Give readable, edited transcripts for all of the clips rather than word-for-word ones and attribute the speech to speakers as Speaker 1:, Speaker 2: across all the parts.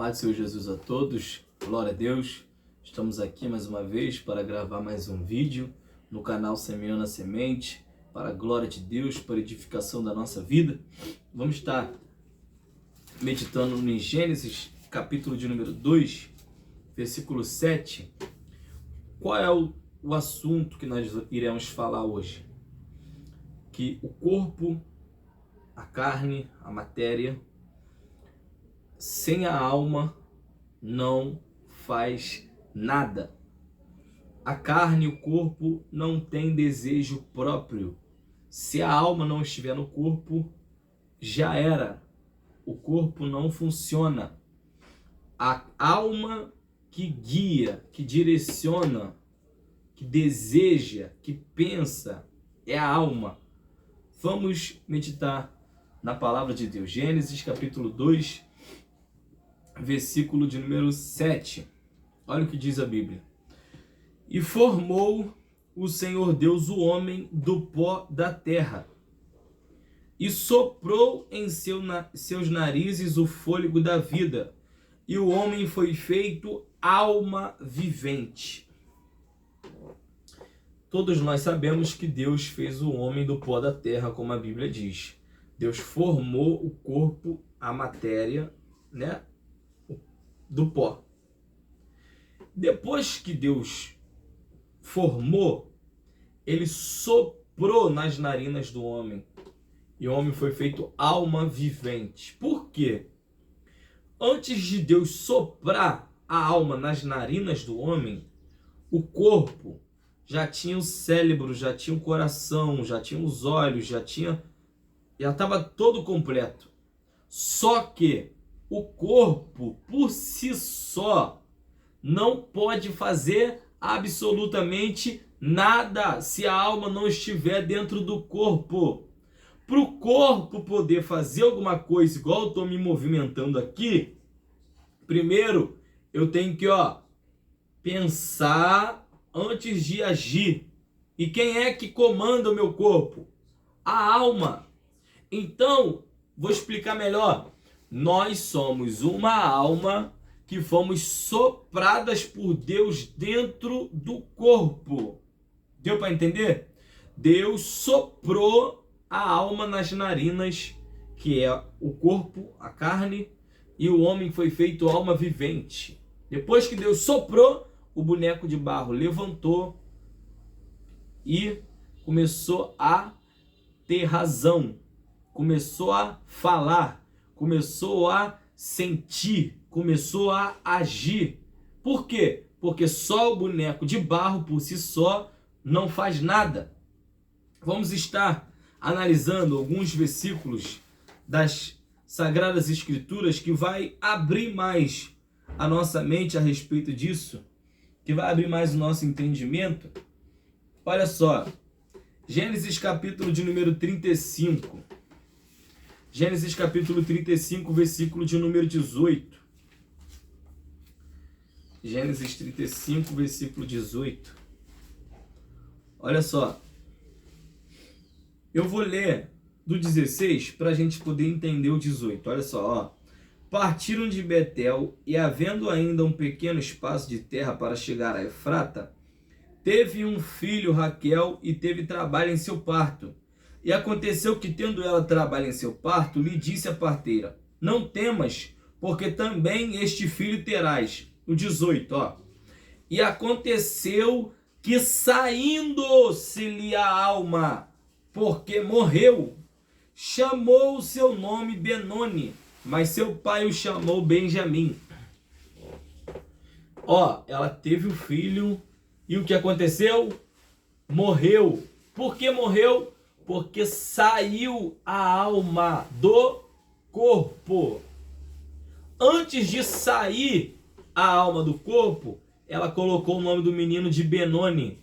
Speaker 1: Paz do Senhor Jesus a todos, glória a Deus. Estamos aqui mais uma vez para gravar mais um vídeo no canal Semeando a Semente, para a glória de Deus, para a edificação da nossa vida. Vamos estar meditando em Gênesis, capítulo de número 2, versículo 7. Qual é o assunto que nós iremos falar hoje? Que o corpo, a carne, a matéria, sem a alma não faz nada. A carne e o corpo não têm desejo próprio. Se a alma não estiver no corpo, já era. O corpo não funciona. A alma que guia, que direciona, que deseja, que pensa, é a alma. Vamos meditar na palavra de Deus. Gênesis capítulo 2, versículo de número 7. Olha o que diz a Bíblia. E formou o Senhor Deus o homem do pó da terra, e soprou em seus narizes o fôlego da vida, e o homem foi feito alma vivente. Todos nós sabemos que Deus fez o homem do pó da terra, como a Bíblia diz. Deus formou o corpo, a matéria, né, do pó. Depois que Deus formou, ele soprou nas narinas do homem, e o homem foi feito alma vivente. Por quê? Antes de Deus soprar a alma nas narinas do homem, o corpo já tinha o cérebro, já tinha o coração, já tinha os olhos, já estava todo completo. Só que o corpo por si só não pode fazer absolutamente nada se a alma não estiver dentro do corpo. Para o corpo poder fazer alguma coisa, igual eu estou me movimentando aqui, primeiro eu tenho que pensar antes de agir. E quem é que comanda o meu corpo? A alma. Então, vou explicar melhor. Nós somos uma alma que fomos sopradas por Deus dentro do corpo. Deu para entender? Deus soprou a alma nas narinas, que é o corpo, a carne, e o homem foi feito alma vivente. Depois que Deus soprou, o boneco de barro levantou e começou a ter razão, começou a falar, começou a sentir, começou a agir. Por quê? Porque só o boneco de barro por si só não faz nada. Vamos estar analisando alguns versículos das Sagradas Escrituras que vai abrir mais a nossa mente a respeito disso, que vai abrir mais o nosso entendimento. Olha só, Gênesis capítulo de número 35. Gênesis capítulo 35, versículo de número 18. Gênesis 35, versículo 18. Olha só. Eu vou ler do 16 para a gente poder entender o 18. Olha só, Partiram de Betel, e havendo ainda um pequeno espaço de terra para chegar a Efrata, teve um filho Raquel, e teve trabalho em seu parto. E aconteceu que, tendo ela trabalho em seu parto, lhe disse a parteira: não temas, porque também este filho terás. O 18, E aconteceu que, saindo-se-lhe a alma, porque morreu, chamou o seu nome Benoni, mas seu pai o chamou Benjamim. Ela teve um filho, e o que aconteceu? Morreu. Por que morreu? Porque saiu a alma do corpo. Antes de sair a alma do corpo, ela colocou o nome do menino de Benoni.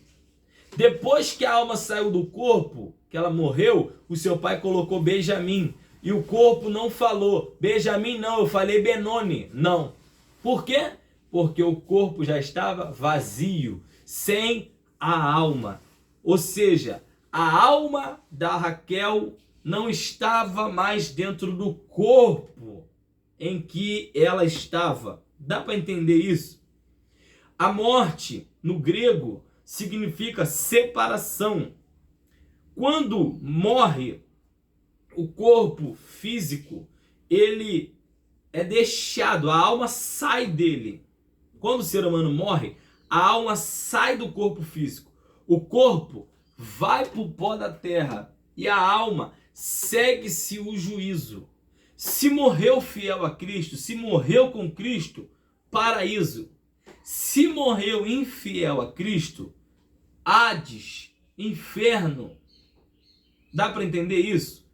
Speaker 1: Depois que a alma saiu do corpo, que ela morreu, o seu pai colocou Benjamim. E o corpo não falou: Benjamim não, eu falei Benoni. Não. Por quê? Porque o corpo já estava vazio, sem a alma. Ou seja, a alma da Raquel não estava mais dentro do corpo. em que ela estava. Dá para entender isso? A morte, no grego, significa separação. Quando morre o corpo físico, ele é deixado, a alma sai dele. Quando o ser humano morre, a alma sai do corpo físico. O corpo vai para o pó da terra e a alma segue-se o juízo. Se morreu fiel a Cristo, se morreu com Cristo, paraíso. Se morreu infiel a Cristo, Hades, inferno. Dá para entender isso?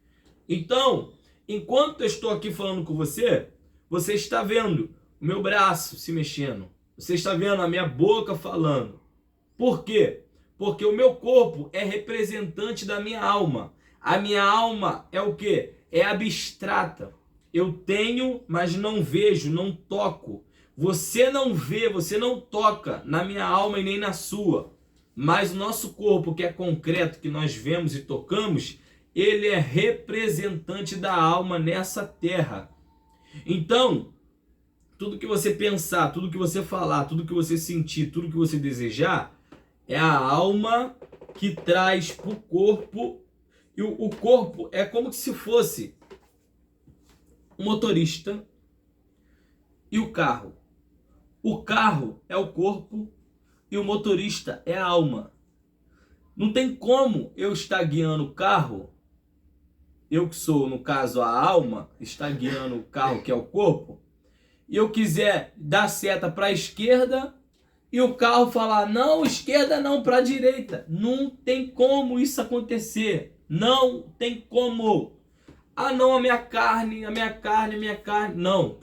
Speaker 1: Então, enquanto eu estou aqui falando com você, você está vendo o meu braço se mexendo. Você está vendo a minha boca falando. Por quê? Porque o meu corpo é representante da minha alma. A minha alma é o quê? É abstrata. Eu tenho, mas não vejo, não toco. Você não vê, você não toca na minha alma e nem na sua. Mas o nosso corpo, que é concreto, que nós vemos e tocamos, ele é representante da alma nessa terra. Então, tudo que você pensar, tudo que você falar, tudo que você sentir, tudo que você desejar, é a alma que traz para o corpo. E o corpo é como se fosse o motorista e o carro. O carro é o corpo e o motorista é a alma. Não tem como eu estar guiando o carro, eu que sou, no caso, a alma, está guiando o carro, que é o corpo, e eu quiser dar seta para a esquerda e o carro falar, não, esquerda não, para a direita. Não tem como isso acontecer. Não tem como. Ah, não, a minha carne, a minha carne, a minha carne. Não.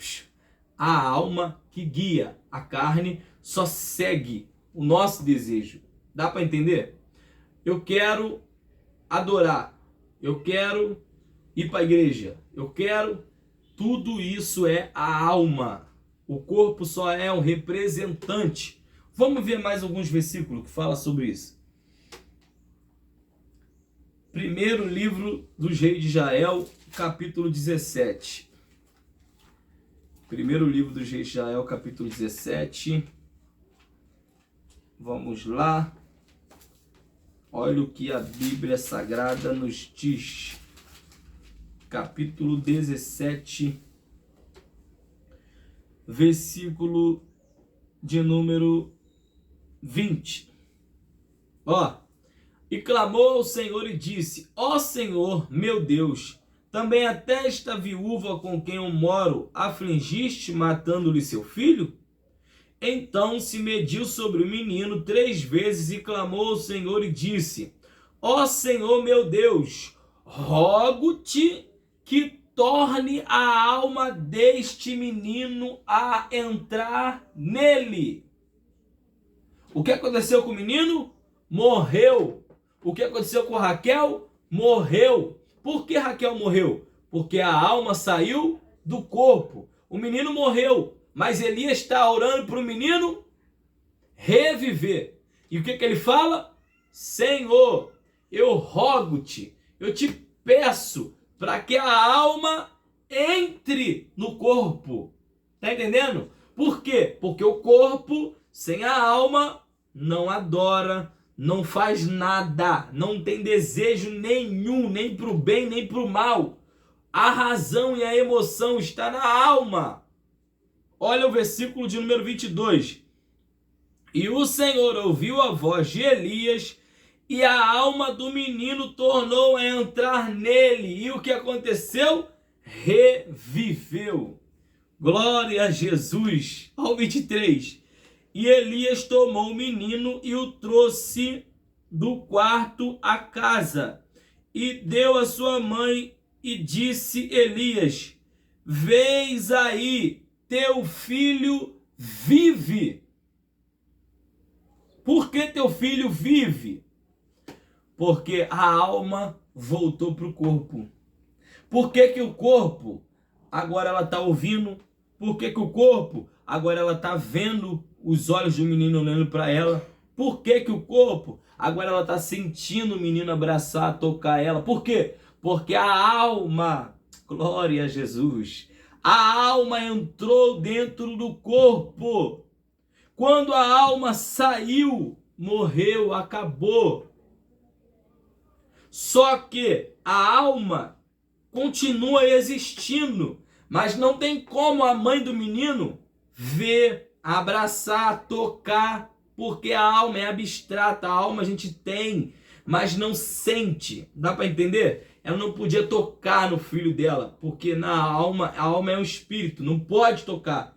Speaker 1: A alma que guia a carne só segue o nosso desejo. Dá para entender? Eu quero adorar. Eu quero ir para a igreja. Eu quero... Tudo isso é a alma. O corpo só é um representante. Vamos ver mais alguns versículos que falam sobre isso. Primeiro livro dos reis de Israel, capítulo 17. Primeiro livro dos reis de Israel, capítulo 17. Vamos lá. Olha o que a Bíblia Sagrada nos diz. Capítulo 17, versículo de número 20. Ó, e clamou ao Senhor e disse, ó Senhor, meu Deus, também até esta viúva com quem eu moro afligiste, matando-lhe seu filho? Então se mediu sobre o menino 3 vezes e clamou ao Senhor e disse, ó Senhor, meu Deus, rogo-te que torne a alma deste menino a entrar nele. O que aconteceu com o menino? Morreu. O que aconteceu com Raquel? Morreu. Por que Raquel morreu? Porque a alma saiu do corpo. O menino morreu, mas Elias está orando para o menino reviver. E o que ele fala? Senhor, eu rogo-te, eu te peço para que a alma entre no corpo. Tá entendendo? Por quê? Porque o corpo sem a alma não adora, não faz nada, não tem desejo nenhum, nem para o bem, nem para o mal. A razão e a emoção está na alma. Olha o versículo de número 22. E o Senhor ouviu a voz de Elias, e a alma do menino tornou a entrar nele. E o que aconteceu? Reviveu. Glória a Jesus. Ao 23. E Elias tomou o menino e o trouxe do quarto à casa. E deu a sua mãe e disse Elias, vês aí, teu filho vive. Por que teu filho vive? Porque a alma voltou para o corpo. Por que o corpo agora ela está ouvindo? Por que o corpo agora ela está vendo os olhos do menino olhando para ela? Por que o corpo agora ela está sentindo o menino abraçar, tocar ela? Por quê? Porque a alma, glória a Jesus, A alma entrou dentro do corpo. Quando a alma saiu, morreu, acabou. Só que a alma continua existindo, mas não tem como a mãe do menino ver, abraçar, tocar, porque a alma é abstrata, a alma a gente tem, mas não sente. Dá para entender? Ela não podia tocar no filho dela, porque a alma é um espírito, não pode tocar.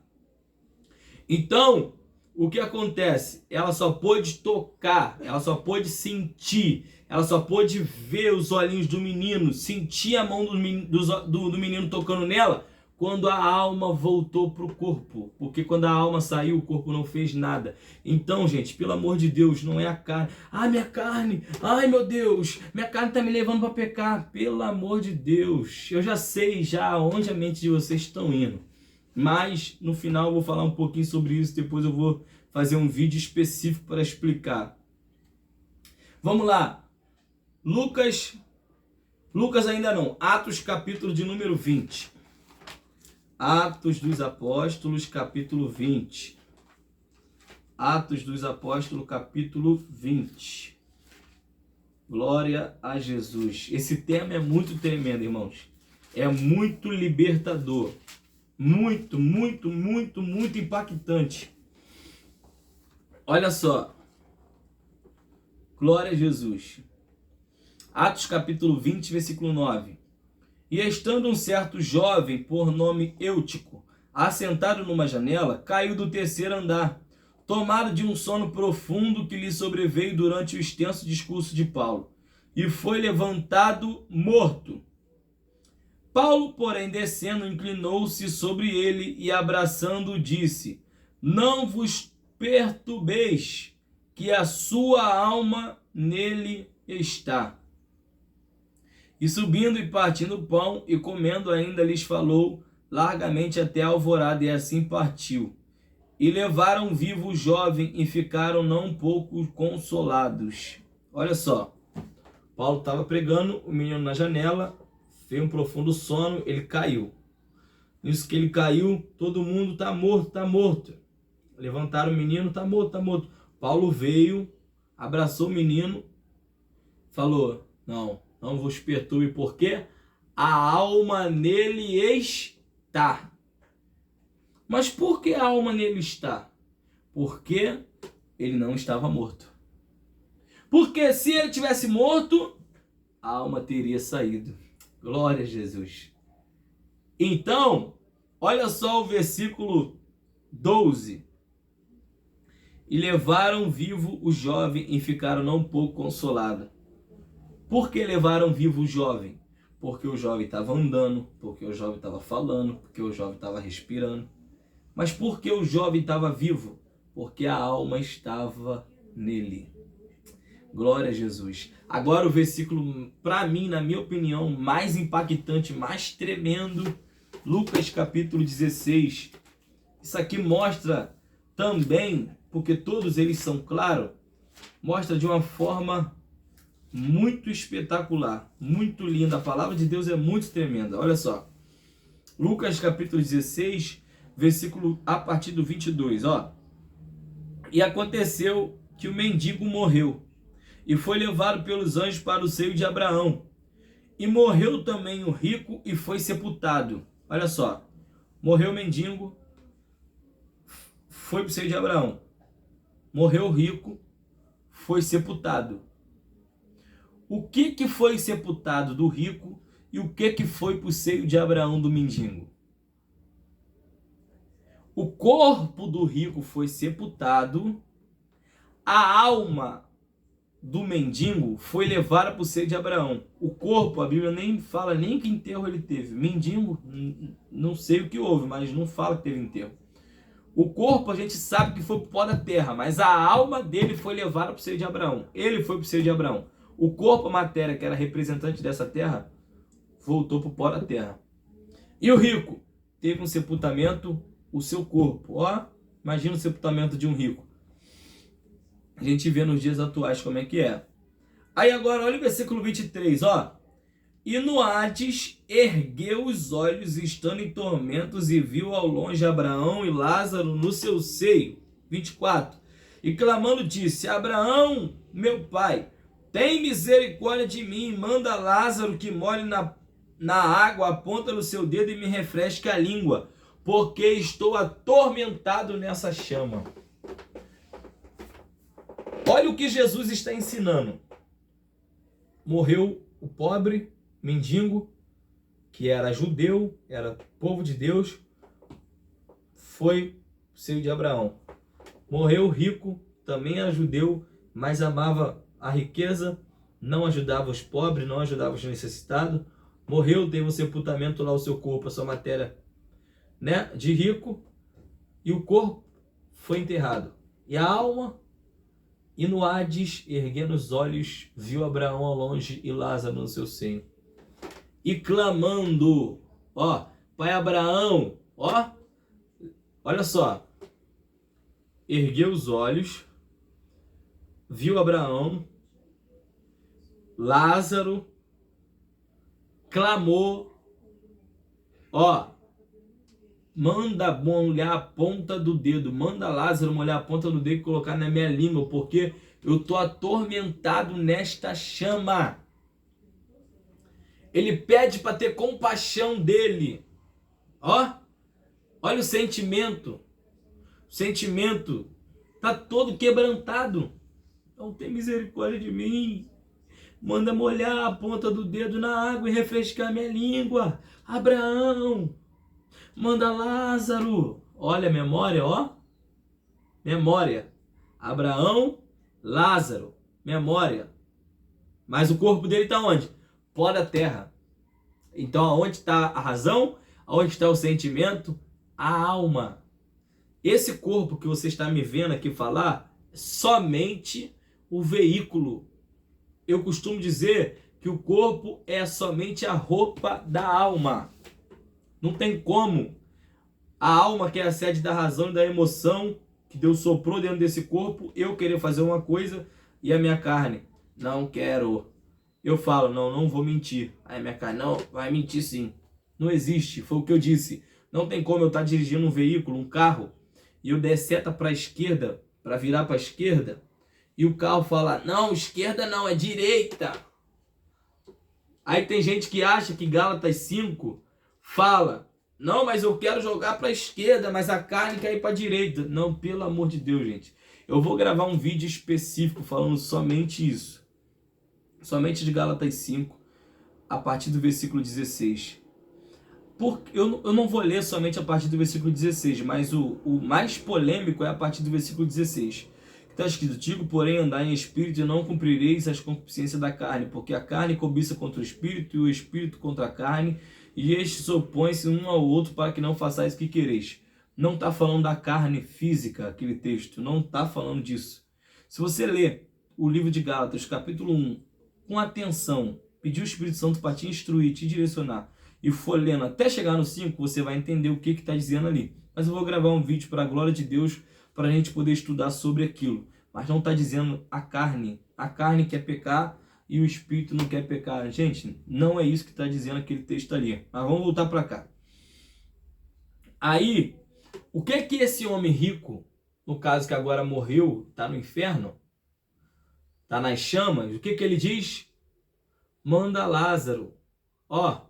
Speaker 1: Então, o que acontece? Ela só pôde tocar, ela só pôde sentir, ela só pôde ver os olhinhos do menino, sentir a mão do menino tocando nela, quando a alma voltou para o corpo. Porque quando a alma saiu, o corpo não fez nada. Então, gente, pelo amor de Deus, não é a carne. Ai, minha carne, ai meu Deus, minha carne está me levando para pecar. Pelo amor de Deus, eu já sei já onde a mente de vocês estão indo. Mas no final eu vou falar um pouquinho sobre isso, depois eu vou fazer um vídeo específico para explicar. Vamos lá. Lucas ainda não. Atos capítulo de número 20. Atos dos Apóstolos, capítulo 20. Atos dos Apóstolos, capítulo 20. Glória a Jesus. Esse tema é muito tremendo, irmãos. É muito libertador. Muito, muito, muito, muito impactante. Olha só. Glória a Jesus. Atos capítulo 20, versículo 9. E estando um certo jovem, por nome Eutico, assentado numa janela, caiu do terceiro andar, tomado de um sono profundo que lhe sobreveio durante o extenso discurso de Paulo, e foi levantado morto. Paulo, porém, descendo, inclinou-se sobre ele e, abraçando-o, disse: Não vos perturbeis, que a sua alma nele está. E subindo e partindo o pão e comendo ainda lhes falou largamente até a alvorada, e assim partiu. E levaram vivo o jovem e ficaram não um pouco consolados. Olha só, Paulo estava pregando, o menino na janela, fez um profundo sono, ele caiu. Nisso que ele caiu, todo mundo está morto, está morto. Levantaram o menino, está morto, está morto. Paulo veio, abraçou o menino, falou: não vos perturbe, porque a alma nele está. Mas por que a alma nele está? Porque ele não estava morto. Porque se ele tivesse morto, a alma teria saído. Glória a Jesus. Então, olha só o versículo 12. E levaram vivo o jovem e ficaram não pouco consolados. Por que levaram vivo o jovem? Porque o jovem estava andando, porque o jovem estava falando, porque o jovem estava respirando. Mas por que o jovem estava vivo? Porque a alma estava nele. Glória a Jesus. Agora o versículo, para mim, na minha opinião, mais impactante, mais tremendo, Lucas capítulo 16. Isso aqui mostra também, porque todos eles são claros, mostra de uma forma muito espetacular, muito linda. A palavra de Deus é muito tremenda. Olha só. Lucas capítulo 16, versículo a partir do 22, ó. E aconteceu que o mendigo morreu e foi levado pelos anjos para o seio de Abraão. E morreu também o rico e foi sepultado. Olha só. Morreu o mendigo, foi para o seio de Abraão. Morreu o rico, foi sepultado. O que foi sepultado do rico e o que foi para o seio de Abraão do mendigo? O corpo do rico foi sepultado, a alma do mendigo foi levada para o seio de Abraão. O corpo, a Bíblia nem fala nem que enterro ele teve. Mendigo, não sei o que houve, mas não fala que teve enterro. O corpo a gente sabe que foi para o pó da terra, mas a alma dele foi levada para o seio de Abraão. Ele foi para o seio de Abraão. O corpo, a matéria, que era representante dessa terra, voltou para o pó da terra. E o rico teve um sepultamento, o seu corpo. Ó, imagina o sepultamento de um rico. A gente vê nos dias atuais como é que é. Aí agora, olha o versículo 23, ó. E no Hades ergueu os olhos, estando em tormentos, e viu ao longe Abraão e Lázaro no seu seio. 24. E clamando disse: Abraão, meu pai, tem misericórdia de mim, manda Lázaro que molhe na água a ponta do seu dedo e me refresque a língua, porque estou atormentado nessa chama. Olha o que Jesus está ensinando. Morreu o pobre mendigo, que era judeu, era povo de Deus, foi o seio de Abraão. Morreu o rico, também era judeu, mas amava a riqueza, não ajudava os pobres, não ajudava os necessitados. Morreu, teve o sepultamento lá, o seu corpo, a sua matéria, né, de rico, e o corpo foi enterrado. E a alma, e no Hades, erguendo os olhos, viu Abraão ao longe e Lázaro no seu seio. E clamando, ó, pai Abraão, ó, olha só, ergueu os olhos, viu Abraão, Lázaro, clamou, ó, manda molhar a ponta do dedo, manda Lázaro molhar a ponta do dedo e colocar na minha língua, porque eu tô atormentado nesta chama. Ele pede para ter compaixão dele. Ó, olha o sentimento. O sentimento tá todo quebrantado. Então tem misericórdia de mim. Manda molhar a ponta do dedo na água e refrescar minha língua. Abraão, manda Lázaro. Olha a memória, ó. Memória. Abraão, Lázaro. Memória. Mas o corpo dele está onde? Pó da terra. Então, aonde está a razão? Aonde está o sentimento? A alma. Esse corpo que você está me vendo aqui falar, é somente o veículo. Eu costumo dizer que o corpo é somente a roupa da alma. Não tem como a alma, que é a sede da razão e da emoção, que Deus soprou dentro desse corpo, eu querer fazer uma coisa e a minha carne, não quero. Eu falo, não vou mentir. Aí a minha carne, não, vai mentir sim. Não existe, foi o que eu disse. Não tem como eu estar dirigindo um veículo, um carro, e eu der seta para a esquerda, para virar para a esquerda, e o carro fala, não, esquerda não, é direita. Aí tem gente que acha que Gálatas 5 fala, não, mas eu quero jogar para a esquerda, mas a carne quer ir para a direita. Não, pelo amor de Deus, gente. Eu vou gravar um vídeo específico falando somente isso. Somente de Gálatas 5, a partir do versículo 16. Porque eu não vou ler somente a partir do versículo 16, mas o mais polêmico é a partir do versículo 16. Está escrito, digo, porém, andai em espírito e não cumprireis as concupiscências da carne, porque a carne cobiça contra o espírito e o espírito contra a carne, e estes opõem-se um ao outro para que não façais o que quereis. Não está falando da carne física, aquele texto, não está falando disso. Se você ler o livro de Gálatas, capítulo 1, com atenção, pedir o Espírito Santo para te instruir, te direcionar, e for lendo até chegar no 5, você vai entender o que está dizendo ali. Mas eu vou gravar um vídeo para a glória de Deus, para a gente poder estudar sobre aquilo. Mas não está dizendo a carne quer pecar e o espírito não quer pecar. Gente, não é isso que está dizendo aquele texto ali. Mas vamos voltar para cá. Aí, o que é que esse homem rico, no caso que agora morreu, está no inferno, está nas chamas, o que ele diz? Manda Lázaro, ó,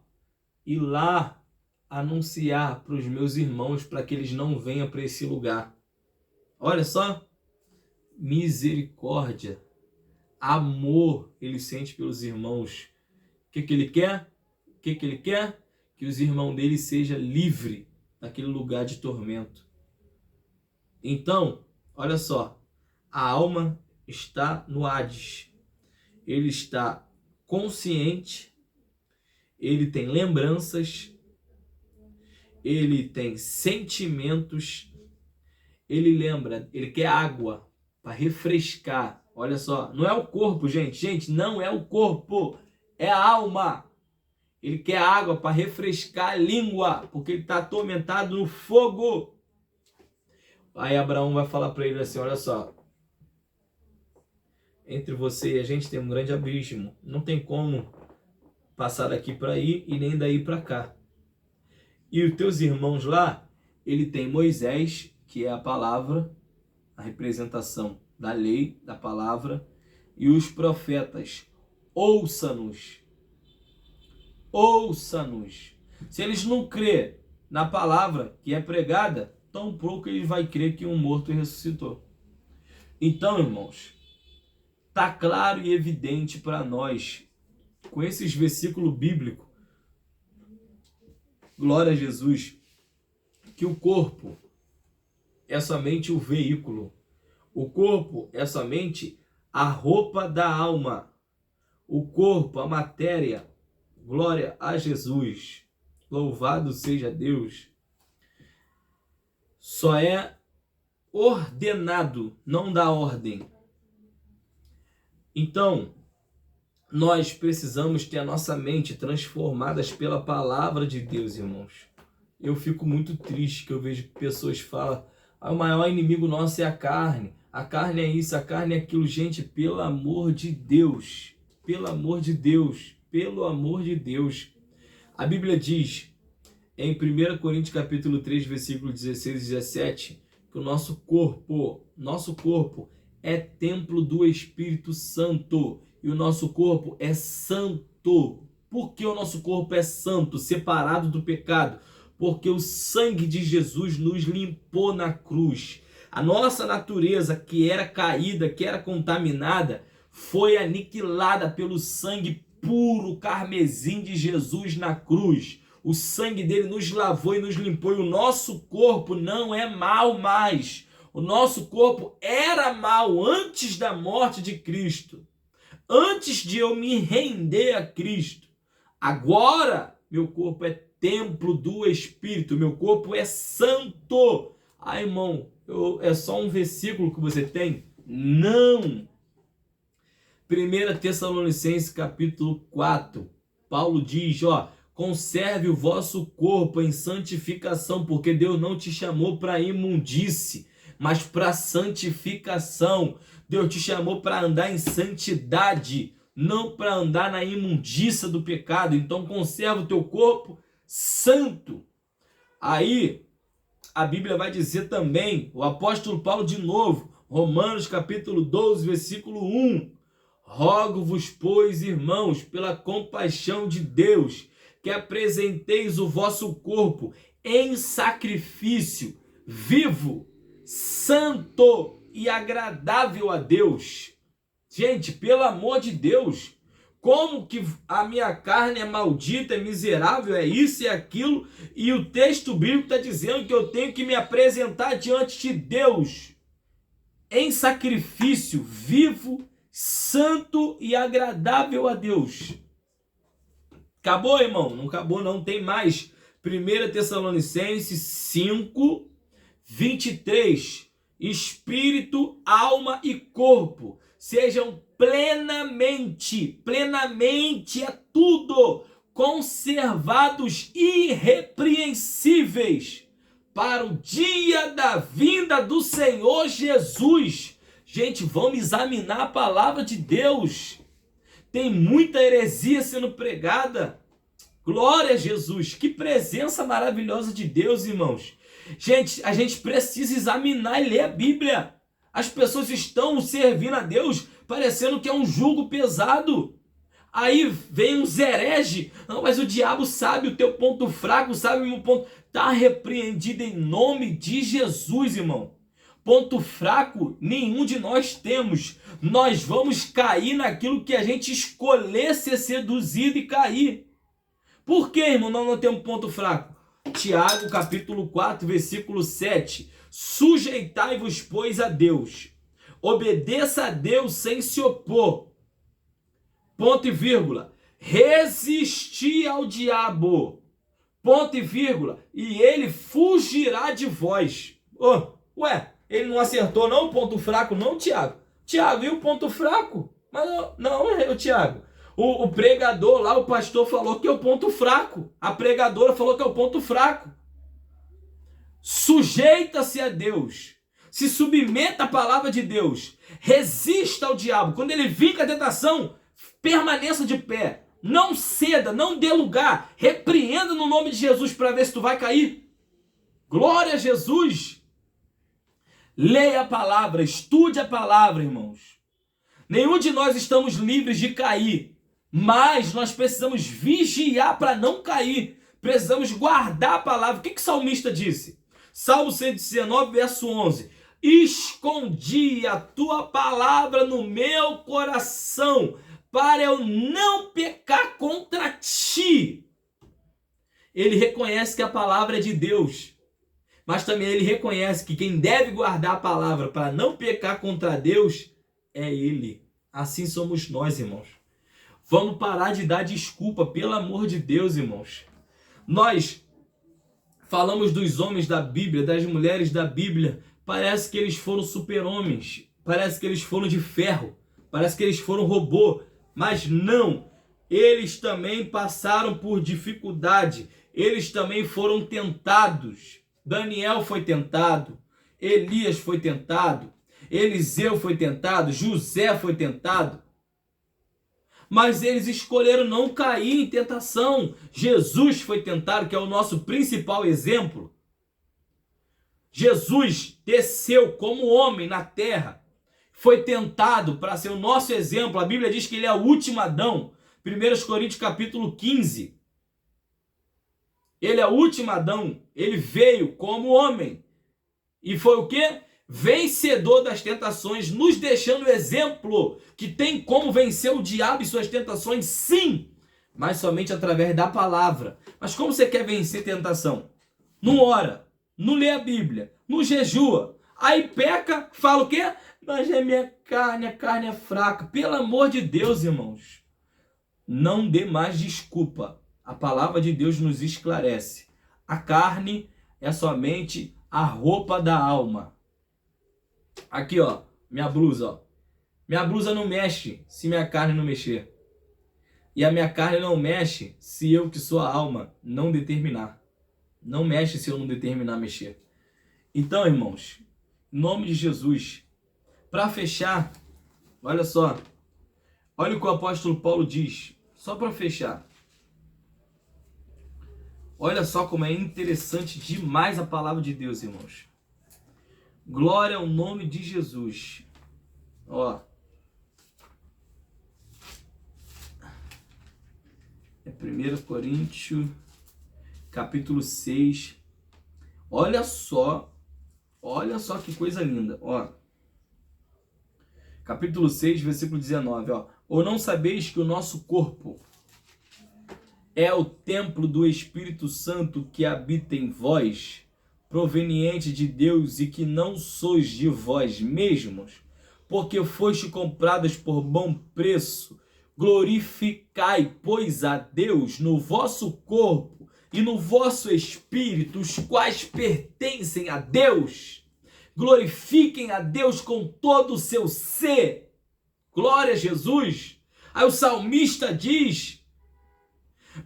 Speaker 1: ir lá anunciar para os meus irmãos para que eles não venham para esse lugar. Olha só, misericórdia, amor ele sente pelos irmãos. O que ele quer? O que ele quer? Que os irmãos dele sejam livres daquele lugar de tormento. Então, olha só, a alma está no Hades. Ele está consciente, ele tem lembranças, ele tem sentimentos, ele lembra, ele quer água para refrescar. Olha só, não é o corpo, gente. Gente, não é o corpo, é a alma. Ele quer água para refrescar a língua, porque ele está atormentado no fogo. Aí Abraão vai falar para ele assim, olha só, entre você e a gente tem um grande abismo. Não tem como passar daqui para aí e nem daí para cá. E os teus irmãos lá, ele tem Moisés, que é a palavra, a representação da lei, da palavra, e os profetas. Ouça-nos. Ouça-nos. Se eles não crê na palavra que é pregada, tão pouco ele vai crer que um morto ressuscitou. Então, irmãos, tá claro e evidente para nós, com esses versículos bíblicos, glória a Jesus, que o corpo é somente o veículo. O corpo é somente a roupa da alma. O corpo, a matéria, glória a Jesus, louvado seja Deus, só é ordenado, não dá ordem. Então, nós precisamos ter a nossa mente transformadas pela palavra de Deus, irmãos. Eu fico muito triste que eu vejo pessoas falam: o maior inimigo nosso é a carne é isso, a carne é aquilo. Gente, pelo amor de Deus, pelo amor de Deus, pelo amor de Deus. A Bíblia diz em 1 Coríntios capítulo 3, versículo 16 e 17, que o nosso corpo é templo do Espírito Santo, e o nosso corpo é santo. Por que o nosso corpo é santo, separado do pecado? Porque o sangue de Jesus nos limpou na cruz. A nossa natureza, que era caída, que era contaminada, foi aniquilada pelo sangue puro, carmesim de Jesus na cruz. O sangue dele nos lavou e nos limpou, e o nosso corpo não é mau mais. O nosso corpo era mau antes da morte de Cristo, antes de eu me render a Cristo. Agora, meu corpo é templo do Espírito, meu corpo é santo. Ah, irmão, é só um versículo que você tem? Não! 1 Tessalonicenses capítulo 4, Paulo diz, conserve o vosso corpo em santificação, porque Deus não te chamou para imundície, mas para santificação. Deus te chamou para andar em santidade, não para andar na imundícia do pecado. Então conserva o teu corpo santo. Aí a Bíblia vai dizer também, o apóstolo Paulo de novo, Romanos capítulo 12, versículo 1. Rogo-vos, pois, irmãos, pela compaixão de Deus, que apresenteis o vosso corpo em sacrifício vivo, santo e agradável a Deus. Gente, pelo amor de Deus, como que a minha carne é maldita, é miserável, é isso e aquilo, e o texto bíblico está dizendo que eu tenho que me apresentar diante de Deus em sacrifício vivo, santo e agradável a Deus. Acabou, irmão? Não acabou, não tem mais. 1 Tessalonicenses 5, 23. Espírito, alma e corpo sejam plenamente é tudo, conservados irrepreensíveis para o dia da vinda do Senhor Jesus. Gente, vamos examinar a palavra de Deus. Tem muita heresia sendo pregada. Glória a Jesus. Que presença maravilhosa de Deus, irmãos. Gente, a gente precisa examinar e ler a Bíblia. As pessoas estão servindo a Deus parecendo que é um jugo pesado. Aí vem uns hereges. Não, mas o diabo sabe o teu ponto fraco, sabe o meu ponto. Está repreendido em nome de Jesus, irmão. Ponto fraco, nenhum de nós temos. Nós vamos cair naquilo que a gente escolher ser seduzido e cair. Por que, irmão, nós não temos ponto fraco? Tiago, capítulo 4, versículo 7. Sujeitai-vos, pois, a Deus. Obedeça a Deus sem se opor. Ponto e vírgula. Resisti ao diabo. Ponto e vírgula. E ele fugirá de vós. Ele não acertou não o ponto fraco não, Tiago? Tiago, e o ponto fraco? Mas não, Tiago. O pregador lá, o pastor falou que é o ponto fraco. A pregadora falou que é o ponto fraco. Sujeita-se a Deus. Se submeta à palavra de Deus. Resista ao diabo. Quando ele vir com a tentação, permaneça de pé. Não ceda, não dê lugar. Repreenda no nome de Jesus para ver se tu vai cair. Glória a Jesus. Leia a palavra, estude a palavra, irmãos. Nenhum de nós estamos livres de cair, mas nós precisamos vigiar para não cair. Precisamos guardar a palavra. O que o salmista disse? Salmo 119, verso 11. Escondi a tua palavra no meu coração, para eu não pecar contra ti. Ele reconhece que a palavra é de Deus, mas também ele reconhece que quem deve guardar a palavra para não pecar contra Deus é ele. Assim somos nós, irmãos. Vamos parar de dar desculpa, pelo amor de Deus, irmãos. Nós falamos dos homens da Bíblia, das mulheres da Bíblia, parece que eles foram super-homens, parece que eles foram de ferro, parece que eles foram robô, mas não, eles também passaram por dificuldade, eles também foram tentados. Daniel foi tentado, Elias foi tentado, Eliseu foi tentado, José foi tentado, mas eles escolheram não cair em tentação. Jesus foi tentado, que é o nosso principal exemplo. Jesus desceu como homem na terra, foi tentado para ser o nosso exemplo. A Bíblia diz que ele é o último Adão. 1 Coríntios capítulo 15. Ele é o último Adão. Ele veio como homem. E foi o quê? Vencedor das tentações, nos deixando exemplo que tem como vencer o diabo e suas tentações, sim, mas somente através da palavra. Mas como você quer vencer tentação? Não ora, não lê a Bíblia, não jejua, aí peca, fala o quê? Mas é minha carne, a carne é fraca. Pelo amor de Deus, irmãos, não dê mais desculpa. A palavra de Deus nos esclarece. A carne é somente a roupa da alma. Aqui, ó, minha blusa, ó. Minha blusa não mexe se minha carne não mexer. E a minha carne não mexe se eu, que sou a alma, não determinar. Não mexe se eu não determinar mexer. Então, irmãos, em nome de Jesus, para fechar, olha só. Olha o que o apóstolo Paulo diz, só para fechar. Olha só como é interessante demais a palavra de Deus, irmãos. Glória ao nome de Jesus. Ó. É 1 Coríntios, capítulo 6. Olha só que coisa linda. Ó. Capítulo 6, versículo 19. Ó. Ou não sabeis que o nosso corpo é o templo do Espírito Santo que habita em vós, proveniente de Deus, e que não sois de vós mesmos, porque foste comprados por bom preço? Glorificai, pois, a Deus no vosso corpo e no vosso espírito, os quais pertencem a Deus. Glorifiquem a Deus com todo o seu ser. Glória a Jesus. Aí o salmista diz: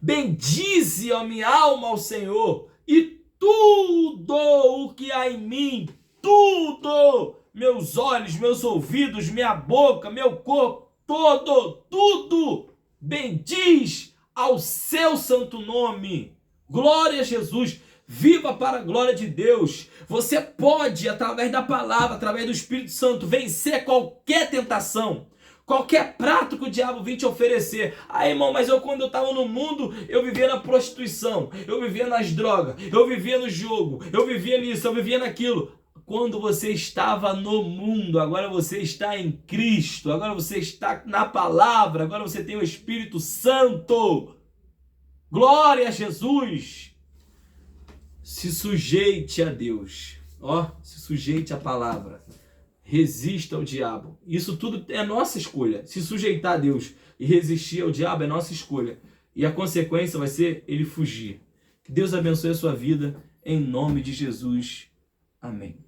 Speaker 1: bendize a minha alma ao Senhor, e tudo o que há em mim, tudo, meus olhos, meus ouvidos, minha boca, meu corpo, tudo, bendiz ao seu santo nome. Glória a Jesus. Viva para a glória de Deus. Você pode, através da palavra, através do Espírito Santo, vencer qualquer tentação, qualquer prato que o diabo vem te oferecer. Ah, irmão, mas quando eu estava no mundo, eu vivia na prostituição, eu vivia nas drogas, eu vivia no jogo, eu vivia nisso, eu vivia naquilo. Quando você estava no mundo, agora você está em Cristo, agora você está na palavra, agora você tem o Espírito Santo. Glória a Jesus. Se sujeite a Deus, ó, se sujeite à palavra. Resista ao diabo. Isso tudo é nossa escolha. Se sujeitar a Deus e resistir ao diabo é nossa escolha. E a consequência vai ser ele fugir. Que Deus abençoe a sua vida, em nome de Jesus. Amém.